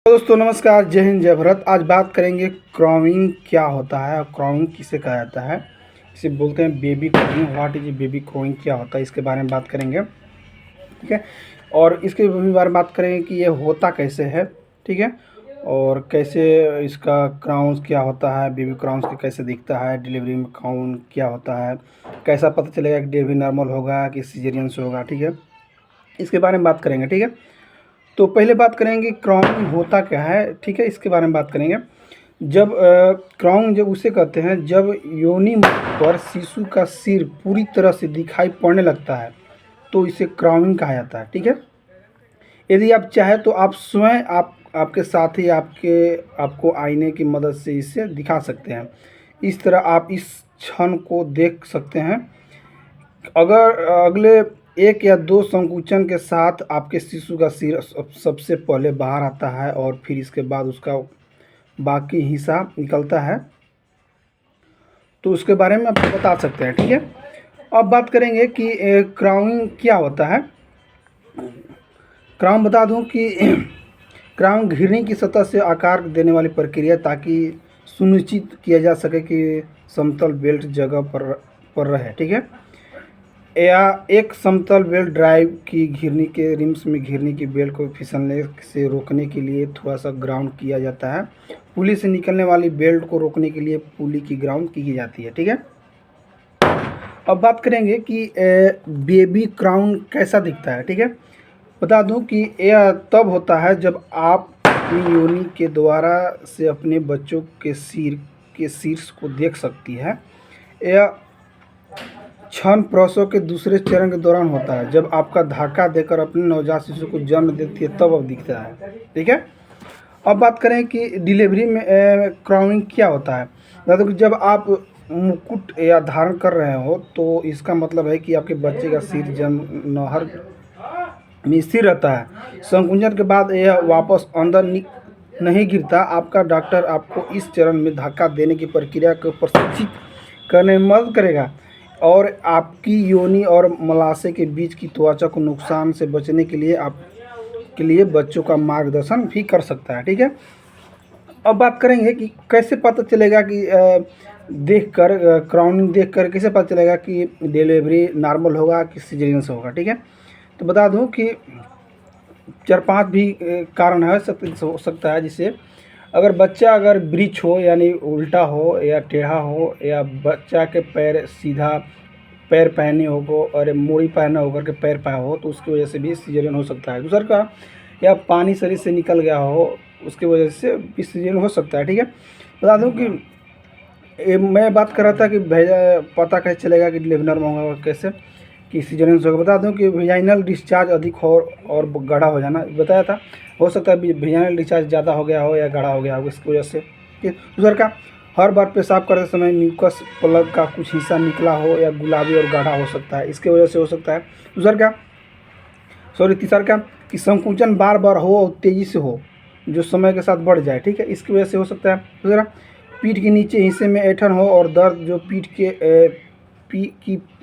दोस्तों नमस्कार, जय हिंद जय भारत। आज बात करेंगे क्राउनिंग क्या होता है और क्राउनिंग किसे कहा जाता है। इसे बोलते हैं baby crowning. What is baby crowning, क्या होता है, इसके बारे में बात करेंगे। ठीक है, और इसके बारे में बात करेंगे कि ये होता कैसे है। ठीक है, और कैसे इसका क्राउन्स क्या होता है, बेबी क्राउन्स के कैसे दिखता है, डिलीवरी में क्राउन क्या होता है, कैसा पता चलेगा कि डिलीवरी नॉर्मल होगा कि सीजरियन से होगा। ठीक है, इसके बारे में बात करेंगे। ठीक है, तो पहले बात करेंगे क्राउनिंग होता क्या है। ठीक है, इसके बारे में बात करेंगे। जब क्राउन जब उसे कहते हैं जब योनि पर शिशु का सिर पूरी तरह से दिखाई पड़ने लगता है तो इसे क्राउनिंग कहा जाता है। ठीक है, यदि आप चाहे तो आप स्वयं आपके साथ ही आपको आईने की मदद से इसे दिखा सकते हैं। इस तरह आप इस क्षण को देख सकते हैं। अगर अगले एक या दो संकुचन के साथ आपके शिशु का सिर सबसे पहले बाहर आता है और फिर इसके बाद उसका बाकी हिस्सा निकलता है, तो उसके बारे में आप बता सकते हैं। ठीक है, अब बात करेंगे कि क्राउनिंग क्या होता है। क्राउन बता दूं कि क्राउन घिरनी की सतह से आकार देने वाली प्रक्रिया ताकि सुनिश्चित किया जा सके कि समतल बेल्ट जगह पर रहे। ठीक है, या एक समतल बेल्ट ड्राइव की घिरनी के रिम्स में घिरनी की बेल्ट को फिसलने से रोकने के लिए थोड़ा सा ग्राउंड किया जाता है। पुली से निकलने वाली बेल्ट को रोकने के लिए पुली की ग्राउंड की जाती है। ठीक है, अब बात करेंगे कि बेबी क्राउन कैसा दिखता है। ठीक है, बता दूं कि यह तब होता है जब आप अपनी योनि के द्वारा से अपने बच्चों के शीर्ष को देख सकती है। यह क्षण प्रसव के दूसरे चरण के दौरान होता है जब आपका धक्का देकर अपने नवजात शिशु को जन्म देती है, तब अब दिखता है। ठीक है, अब बात करें कि डिलीवरी में क्राउनिंग क्या होता है। मतलब जब आप मुकुट या धारण कर रहे हो तो इसका मतलब है कि आपके बच्चे का सिर जन्म नहर में स्थिर रहता है। संकुचन के बाद यह वापस अंदर नहीं गिरता। आपका डॉक्टर आपको इस चरण में धक्का देने की प्रक्रिया को प्रशिक्षित करने में मदद करेगा और आपकी योनि और मलाशय के बीच की त्वचा को नुकसान से बचने के लिए बच्चों का मार्गदर्शन भी कर सकता है। ठीक है, अब बात करेंगे कि कैसे पता चलेगा कि देखकर क्राउनिंग देखकर कैसे पता चलेगा कि डिलीवरी नॉर्मल होगा कि सीजरियन से होगा। ठीक है, तो बता दूं कि 4-5 भी कारण हो सकता है। जिसे अगर ब्रीच हो यानी उल्टा हो या टेढ़ा हो, या बच्चा के पैर सीधा पैर पहने हो और मूड़ी पहना होकर के पैर पाया हो, तो उसकी वजह से भी सीजरियन हो सकता है। दूसरा का या पानी शरीर से निकल गया हो, उसकी वजह से भी सीजरियन हो सकता है। ठीक है, बता दूं कि मैं बात कर रहा था कि पता कैसे चलेगा कि डिलीवरी नॉर्मल होगा, कैसे कि सीजरियन से होगा। बता दूं कि वेजाइनल डिस्चार्ज अधिक हो और गाढ़ा हो जाना बताया था। हो सकता है वेजाइनल डिस्चार्ज ज़्यादा हो गया हो या गाढ़ा हो गया हो, इसकी वजह से। दूसरा का हर बार पेशाब करते समय म्यूकस प्लग का कुछ हिस्सा निकला हो या गुलाबी और गाढ़ा हो सकता है, इसके वजह से हो सकता है। तीसरा का कि संकुचन बार बार हो और तेज़ी से हो जो समय के साथ बढ़ जाए। ठीक है, इसकी वजह से हो सकता है। दूसरा, पीठ के नीचे हिस्से में ऐंठन हो और दर्द जो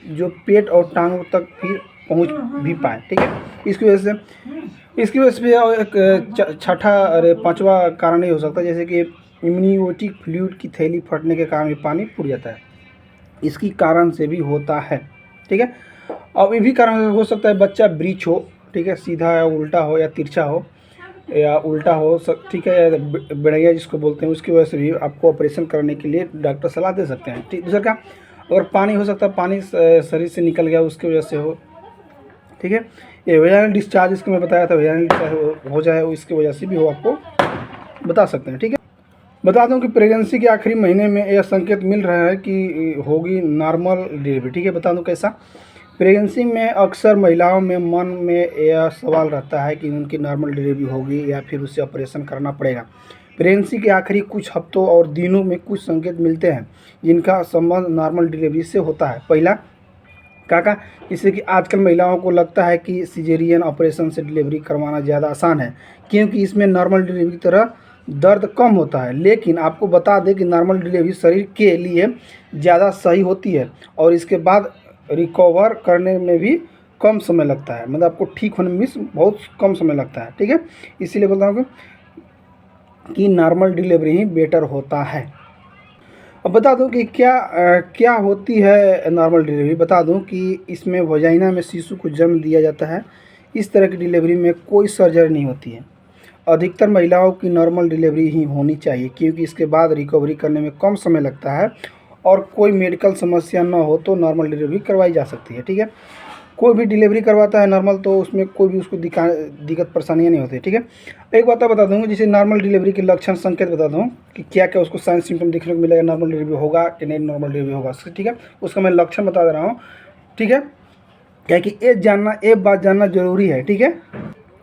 जो पेट और टांगों तक फिर पहुंच भी पाए। ठीक है, इसकी वजह से भी एक पांचवा कारण ये हो सकता है, जैसे कि इम्यूनियोटिक फ्लूइड की थैली फटने के कारण भी पानी फूट जाता है, इसकी कारण से भी होता है। ठीक है, अब ये भी कारण हो सकता है बच्चा ब्रीच हो। ठीक है, सीधा या उल्टा हो या तिरछा हो या उल्टा हो। ठीक है, या बेड़ैया जिसको बोलते हैं, उसकी वजह से भी आपको ऑपरेशन करने के लिए डॉक्टर सलाह दे सकते हैं। ठीक, दूसरा का अगर पानी हो सकता है, पानी शरीर से निकल गया उसकी वजह से हो। ठीक है, ये वेजाइनल डिस्चार्ज इसको मैं बताया था, वेजाइनल डिस्चार्ज हो जाए इसकी वजह से भी हो, आपको बता सकते हैं। ठीक है, बता दूं कि प्रेगनेंसी के आखिरी महीने में यह संकेत मिल रहा है कि होगी नॉर्मल डिलीवरी। ठीक है, बता दूं कैसा। प्रेगनेंसी में अक्सर महिलाओं में मन में यह सवाल रहता है कि उनकी नॉर्मल डिलीवरी होगी या फिर उसे ऑपरेशन करना पड़ेगा। प्रेगनेंसी के आखिरी कुछ हफ्तों और दिनों में कुछ संकेत मिलते हैं जिनका संबंध नॉर्मल डिलीवरी से होता है। पहला काका, जैसे कि आजकल महिलाओं को लगता है कि सिजेरियन ऑपरेशन से डिलीवरी करवाना ज़्यादा आसान है क्योंकि इसमें नॉर्मल डिलीवरी की तरह दर्द कम होता है। लेकिन आपको बता दें कि नॉर्मल डिलीवरी शरीर के लिए ज़्यादा सही होती है और इसके बाद रिकवर करने में भी कम समय लगता है। मतलब आपको ठीक होने में भी बहुत कम समय लगता है। ठीक है, इसीलिए बोलता हूँ कि कि नॉर्मल डिलीवरी ही बेटर होता है। अब बता दूं कि क्या होती है नॉर्मल डिलीवरी। बता दूं कि इसमें वजाइना में शिशु को जन्म दिया जाता है। इस तरह की डिलीवरी में कोई सर्जरी नहीं होती है। अधिकतर महिलाओं की नॉर्मल डिलीवरी ही होनी चाहिए, क्योंकि इसके बाद रिकवरी करने में कम समय लगता है और कोई मेडिकल समस्या न हो तो नॉर्मल डिलीवरी करवाई जा सकती है। ठीक है, कोई भी डिलीवरी करवाता है नॉर्मल, तो उसमें कोई भी उसको दिक्कत परेशानियाँ नहीं होती। ठीक है, एक बात बता दूँगा, जैसे नॉर्मल डिलीवरी के लक्षण संकेत बता दूँ कि क्या क्या उसको साइन सिम्टम देखने को मिलेगा, नॉर्मल डिलीवरी होगा कि नहीं नॉर्मल डिलीवरी होगा। ठीक है, उसका मैं लक्षण बता दे रहा हूँ। ठीक है, क्या कि एक बात जानना जरूरी है। ठीक है,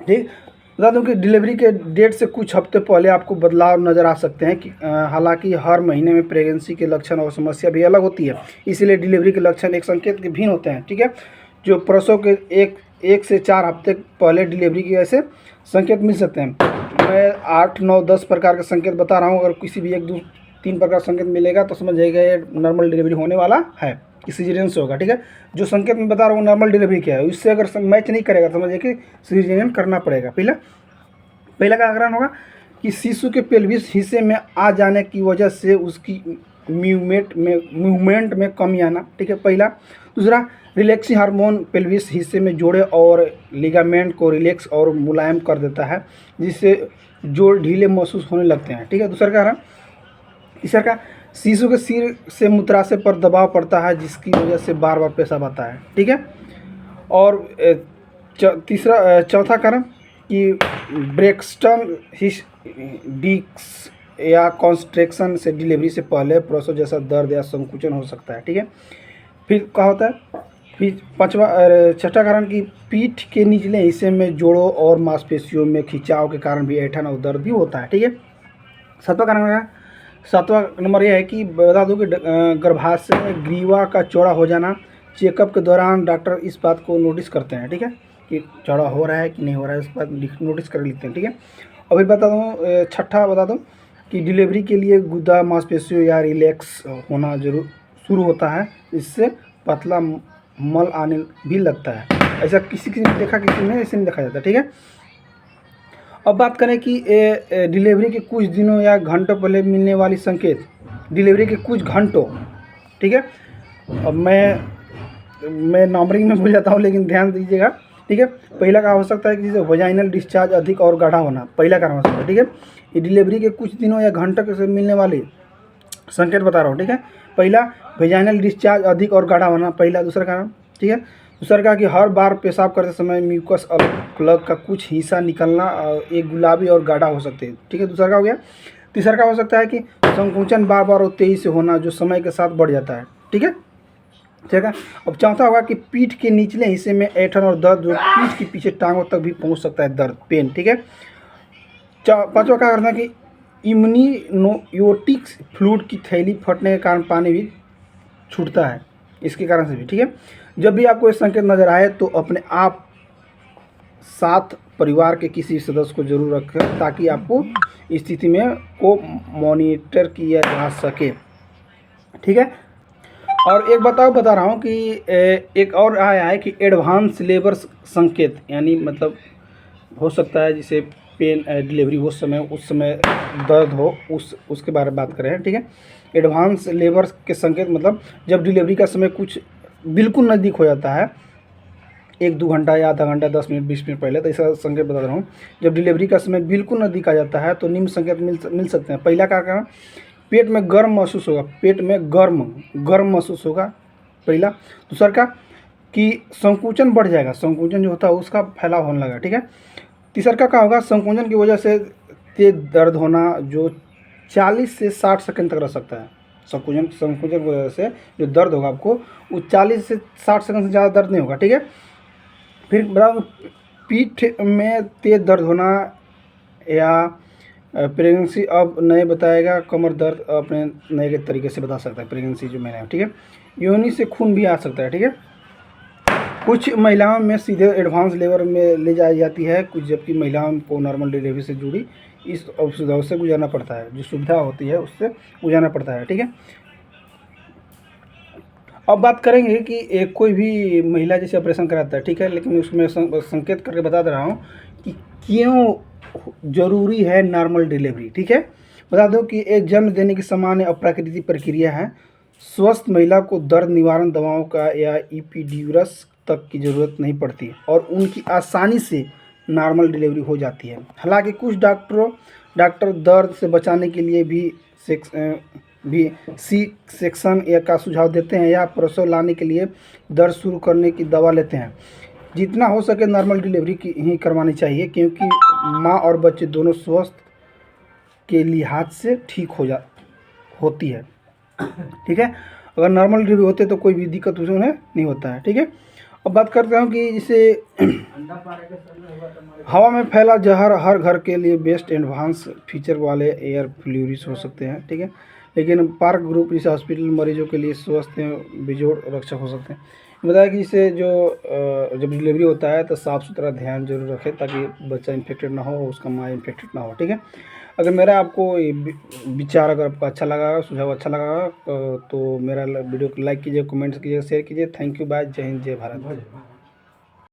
ठीक, बता दूं कि डिलीवरी के डेट से कुछ हफ्ते पहले आपको बदलाव नज़र आ सकते हैं कि हालांकि हर महीने में प्रेगनेंसी के लक्षण और समस्या भी अलग होती है, इसीलिए डिलीवरी के लक्षण एक संकेत के भिन्न होते हैं। ठीक है, जो प्रसव के एक से 4 हफ्ते पहले डिलीवरी के ऐसे संकेत मिल सकते हैं। मैं 8, 9, 10 प्रकार के संकेत बता रहा हूँ। अगर किसी भी 1, 2, 3 प्रकार संकेत मिलेगा तो समझ जाइएगा ये नॉर्मल डिलीवरी होने वाला है, कि सीजरियन से होगा। ठीक है, जो संकेत मैं बता रहा हूँ नॉर्मल डिलीवरी क्या है, उससे अगर मैच नहीं करेगा तो समझिए कि सीजरियन करना पड़ेगा। पहला का कारण होगा कि शिशु के पेल्विस हिस्से में आ जाने की वजह से उसकी मूवमेंट में कमी आना। ठीक है, पहला। दूसरा, रिलैक्सिंग हार्मोन पेल्विस हिस्से में जोड़े और लिगामेंट को रिलैक्स और मुलायम कर देता है, जिससे जोड़ ढीले महसूस होने लगते हैं। ठीक है, दूसरा कारण। तीसरा का, शिशु के सिर से मूत्राशय पर दबाव पड़ता है, जिसकी वजह से बार बार पेशाब आता है। ठीक है, और चौथा कारण कि ब्रेक्सटन डिस्क या कॉन्स्ट्रेक्शन से डिलीवरी से पहले प्रसव जैसा दर्द या संकुचन हो सकता है। ठीक है, फिर क्या होता है, फिर छठा कारण कि पीठ के निचले हिस्से में जोड़ों और मांसपेशियों में खिंचाव के कारण भी ऐंठन और दर्द भी होता है। ठीक है, सातवां नंबर यह है कि बता दूं कि गर्भाशय ग्रीवा का चौड़ा हो जाना। चेकअप के दौरान डॉक्टर इस बात को नोटिस करते हैं। ठीक है, कि चौड़ा हो रहा है कि नहीं हो रहा है, इस बात नोटिस कर लेते हैं। ठीक है, अभी बता दूँ छठा बता दूँ कि डिलीवरी के लिए गुदा मांसपेशियों या रिलैक्स होना जरूर शुरू होता है, इससे पतला मल आने भी लगता है। ऐसा किसी ने देखा, किसी ने ऐसे नहीं देखा जाता। ठीक है, अब बात करें कि डिलीवरी के कुछ दिनों या घंटों पहले मिलने वाली संकेत, डिलीवरी के कुछ घंटों। ठीक है, अब मैं नंबरिंग में भूल जाता हूँ, लेकिन ध्यान दीजिएगा। ठीक है, पहला का हो सकता है कि जैसे वजाइनल डिस्चार्ज अधिक और गाढ़ा होना, पहला कारण हो सकता है। ठीक है, ये डिलीवरी के कुछ दिनों या घंटों से मिलने वाली संकेत बता रहा हूँ। ठीक है, पहला वजाइनल डिस्चार्ज अधिक और गाढ़ा होना, पहला। दूसरा कारण। ठीक है, दूसरा का कि हर बार पेशाब करते समय म्यूकस प्लग का कुछ हिस्सा निकलना, एक गुलाबी और गाढ़ा हो सकते हैं। ठीक है, दूसरा का हो गया। तीसरा का हो सकता है कि संकुचन बार बार और तेजी से होना, जो समय के साथ बढ़ जाता है। ठीक है, ठीक है। अब चौथा होगा कि पीठ के निचले हिस्से में ऐंठन और दर्द, जो पीठ के पीछे टांगों तक भी पहुंच सकता है, दर्द, पेन। ठीक है, पांचवा का करना कि इम्यूनियोटिक्स फ्लूइड की थैली फटने के कारण पानी भी छूटता है, इसके कारण से भी। ठीक है, जब भी आपको ये संकेत नजर आए तो अपने आप साथ परिवार के किसी सदस्य को जरूर रखें, ताकि आपको स्थिति में को मॉनिटर किया जा सके। ठीक है, और एक बता रहा हूँ कि एक और आया है कि एडवांस लेबर संकेत, यानी मतलब हो सकता है जिसे पेन डिलीवरी उस समय दर्द हो, उसके बारे में बात करें। ठीक है, एडवांस लेबर के संकेत मतलब जब डिलीवरी का समय कुछ बिल्कुल नज़दीक हो जाता है, 1-2 घंटा या आधा घंटा, 10 मिनट, 20 मिनट पहले, तो ऐसा संकेत बता रहा हूँ। जब डिलीवरी का समय बिल्कुल नज़दीक आ जाता है तो निम्न संकेत मिल सकते हैं। पहला कारण, पेट में गर्म महसूस होगा, पेट में गर्म महसूस होगा, पहला। दूसरा का कि संकुचन बढ़ जाएगा, संकुचन जो होता है उसका फैलाव होने लगा। ठीक है, तीसरा का क्या होगा, संकुचन की वजह से तेज दर्द होना, जो 40 से 60 सेकंड तक रह सकता है। संकुचन की वजह से जो दर्द होगा आपको, वो 40 से 60 सेकंड से ज़्यादा दर्द नहीं होगा। ठीक है, फिर पीठ में तेज दर्द होना, या प्रेगनेंसी अब नहीं बताएगा, कमर दर्द अपने नए तरीके से बता सकता है प्रेगनेंसी जो मैंने। ठीक है, योनि से खून भी आ सकता है। ठीक है, कुछ महिलाओं में सीधे एडवांस लेबर में ले जाई जाती है, कुछ जबकि महिलाओं को नॉर्मल डिलीवरी से जुड़ी इस सुविधाओं से गुजरना पड़ता है, जो सुविधा होती है उससे गुजरना पड़ता है। ठीक है, अब बात करेंगे कि कोई भी महिला जैसे ऑपरेशन कराता है, ठीक है, लेकिन उसमें संकेत करके बता दे रहा हूँ कि क्यों जरूरी है नॉर्मल डिलीवरी। ठीक है, बता दो कि एक जन्म देने की सामान्य अप्राकृतिक प्रक्रिया है। स्वस्थ महिला को दर्द निवारण दवाओं का या एपिड्यूरस तक की ज़रूरत नहीं पड़ती और उनकी आसानी से नॉर्मल डिलीवरी हो जाती है। हालांकि कुछ डॉक्टर दर्द से बचाने के लिए भी सी सेक्शन या का सुझाव देते हैं या प्रसव लाने के लिए दर्द शुरू करने की दवा लेते हैं। जितना हो सके नॉर्मल डिलीवरी की ही करवानी चाहिए, क्योंकि माँ और बच्चे दोनों स्वस्थ के लिहाज से ठीक होती है। ठीक है, अगर नॉर्मल डिलीवरी होते तो कोई भी दिक्कत उसमें नहीं होता है। ठीक है, अब बात करते हैं कि इसे हवा में फैला जहर हर घर के लिए बेस्ट एडवांस फीचर वाले एयर प्यूरिस हो सकते हैं। ठीक है, लेकिन पार्क ग्रुप जैसे हॉस्पिटल मरीजों के लिए स्वस्थ बेजोड़ रक्षक हो सकते हैं। बताया कि इसे जब डिलीवरी होता है तो साफ़ सुथरा ध्यान जरूर रखें ताकि बच्चा इन्फेक्टेड ना हो, उसका माँ इन्फेक्टेड ना हो। ठीक है, अगर मेरा आपको ये विचार अगर आपको अच्छा लगा, सुझाव अच्छा लगा तो मेरा वीडियो को लाइक कीजिए, कमेंट्स कीजिए, शेयर कीजिए। थैंक यू, बाय, जय हिंद, जय भारत।